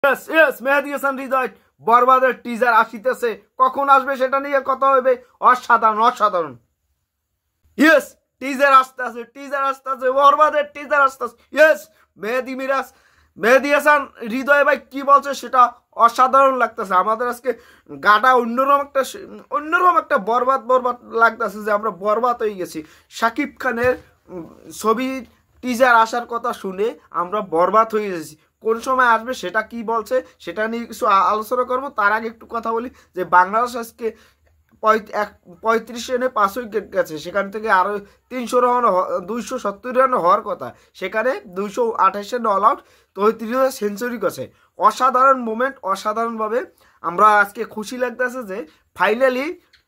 Yes yes মেহেদী হাসান হৃদয় বরবাদের teaser আসিতেছে, কখন আসবে সেটা নিয়ে কথা হবে। অসাধারণ অসাধারণ। ইয়েস টিজার আসতে আছে, টিজার আসতে আছে, বরবাদের টিজার আসতে আছে। ইয়েস মেহেদী হাসান হৃদয় ভাই কি বলছে সেটা অসাধারণ লাগতেছে। আমাদের আজকে গাটা অন্যরকম একটা বরবাদ বরবাদ লাগতেছে, যে আমরা বরবাদ হয়ে গেছি। শাকিব খানের ছবি টিজার আসার কথা শুনে আমরা বরবাদ হয়ে গেছি। কোন সময় আসবে সেটা কি বলছে সেটা নিয়ে কিছু আলোচনা করব। তার আগে একটু কথা বলি যে বাংলাদেশ আজকে 35 রানে 5 উইকেট গেছে, সেখান থেকে আরও 300 রান 270 রান হওয়ার কথা, সেখানে 228 রান অল আউট, 33 সেঞ্চুরি করেছে। অসাধারণ মুভমেন্ট, অসাধারণভাবে আমরা আজকে খুশি লাগতেছে যে ফাইনালি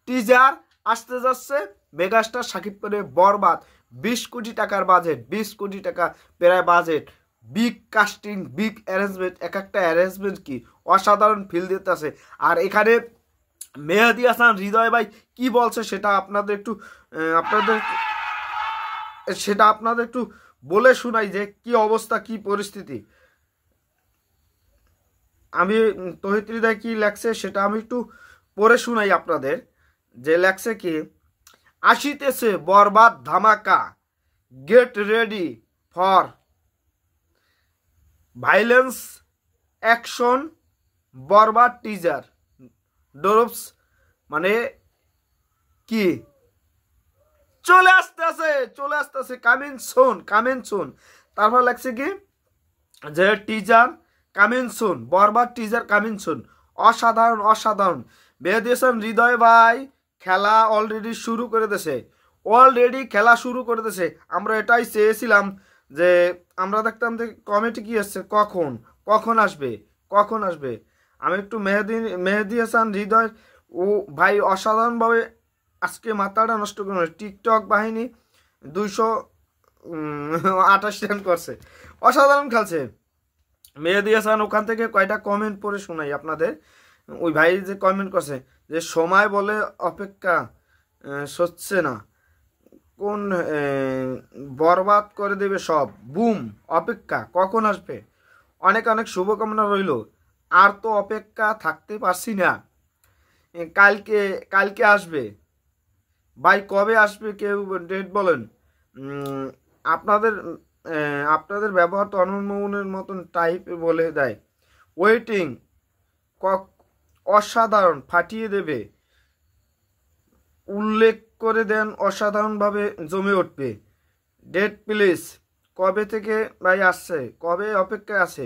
টিজার আসতে যাচ্ছে। মেগাস্টার শাকিব খানের বরবাদ, 20 কোটি টাকার বাজেট, 20 কোটি টাকা প্রায় budget, big casting, big arrangement, এক একটা অ্যারেঞ্জমেন্ট কি অসাধারণ ফিল দিতেছে। আর এখানে মেহেদী হাসান হৃদয় ভাই কি বলছে সেটা আপনাদের একটু বলে শোনাই যে কি অবস্থা, কি পরিস্থিতি। আমি তহিদ হৃদয় কি লেখছে সেটা আমি একটু পড়ে শোনাই আপনাদের। যে লেখছে কি, আসিতেছে বরবাদ ধামাকা, get ready for violence action, Borbaad teaser drops, মানে কি চলে আসতেছে কামিং সুন। তারপর লাগছে কি যে টিজার কামিং সুন, বরবাদ টিজার কামিং সুন। অসাধারণ। মেহেদী হাসান হৃদয় ভাই খেলা অলরেডি শুরু করে দিয়েছে, আমরা এটাই চেয়েছিলাম যে আমরা দেখতাম যে কমেন্টে কি আসছে, কখন আসবে। আমি একটু মেহেদী হাসান হৃদয় ও ভাই অসাধারণভাবে আজকে মাথাটা নষ্ট করে টিকটক বাহিনী 228 রান করছে, অসাধারণ খেলছে মেহেদী হাসান। ওখান থেকে কয়টা কমেন্ট পড়ে শোনাই আপনাদের। ওই ভাই যে কমেন্ট করছে যে সময় বলে অপেক্ষা সচ্ছে না, কোন বরবাদ করে দেবে সব, বুম অপেক্ষা কখন আসবে, অনেক শুভকামনা রইল। আর তো অপেক্ষা থাকতে পারছি না, কালকে আসবে ভাই, কবে আসবে কেউ ডেট বলেন। আপনাদের ব্যবহার তো অনন্যমনের মতন টাইপ বলে দেয়। ওয়েটিং অসাধারণ, ফাটিয়ে দেবে, উল্লেখ করে দেন, অসাধারণভাবে জমে উঠবে। ডেট প্লিজ, কবে থেকে ভাই আসছে, কবে অপেক্ষায় আছে,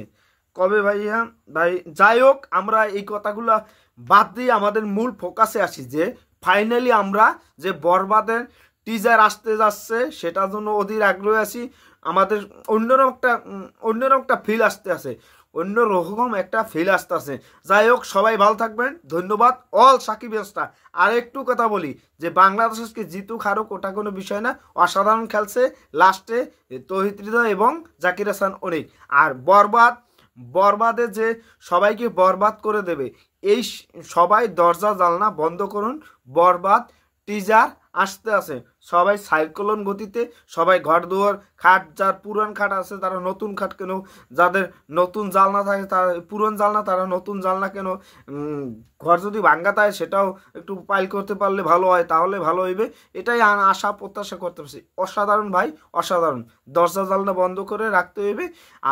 কবে ভাইয়া ভাই। যাই হোক, আমরা এই কথাগুলো বাদ দিয়ে আমাদের মূল ফোকাসে আসি যে ফাইনালি আমরা যে বরবাদের টিজার আসতে যাচ্ছে সেটার জন্য অধীর আগ্রহী আছি। আমাদের অন্যরকম একটা ফিল আসতে আছে, যাই হোক, সবাই ভালো থাকবেন, ধন্যবাদ অল সাকিব স্টার। আর একটু কথা বলি যে বাংলাদেশ আজকে জিতুক হারুক ওটা কোনো বিষয় না, অসাধারণ খেলছে লাস্টে তহিদ হৃদয় এবং জাকির হাসান অনিক। আর বরবাদে যে সবাইকে বরবাদ করে দেবে, এই সবাই দরজা জানলা বন্ধ করুন, বরবাদ টিজার আসতে আছে। সবাই সাইক্লোন গতিতে, সবাই ঘর দুয়ার খাট, যার পুরান খাট আছে তারা নতুন খাট কেন, যাদের নতুন জালনা থাকে তারা পুরান জালনা, তারা নতুন জালনা কেন। ঘর যদি ভাঙ্গা থাকে সেটাও একটু পাইল করতে পারলে ভালো হয়, তাহলে ভালো হইবে, এটাই আশা প্রত্যাশা করতে পারছি। অসাধারণ ভাই অসাধারণ, দরজা জালনা বন্ধ করে রাখতে হইবে।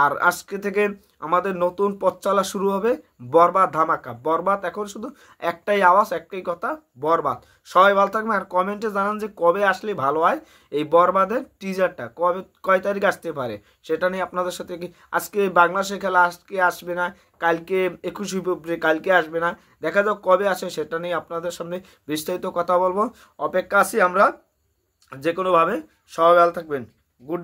আর আজকে থেকে আমাদের নতুন পথ চলা শুরু হবে, বরবাদ ধামাকা। বরবাদ এখন শুধু একটাই আওয়াজ, একটাই কথা, বরবাদ। সবাই ভালো থাকবেন। আর কমেন্টে জানান যে কবে আসলে ভালো হয় এই বরবাদের টিজারটা, কয় তারিখ আসতে পারে সেটা নিয়ে আপনাদের সাথে। কি আজকে বাংলাদেশের খেলা আজকে আসবে না, কালকে 21 ফেব্রুয়ারি কালকে আসবে না, দেখা যাক কবে আসে, সেটা নিয়ে আপনাদের সামনে বিস্তারিত কথা বলবো। অপেক্ষা আছি আমরা যে কোনোভাবে। সবাই ভালো থাকবেন। গুড।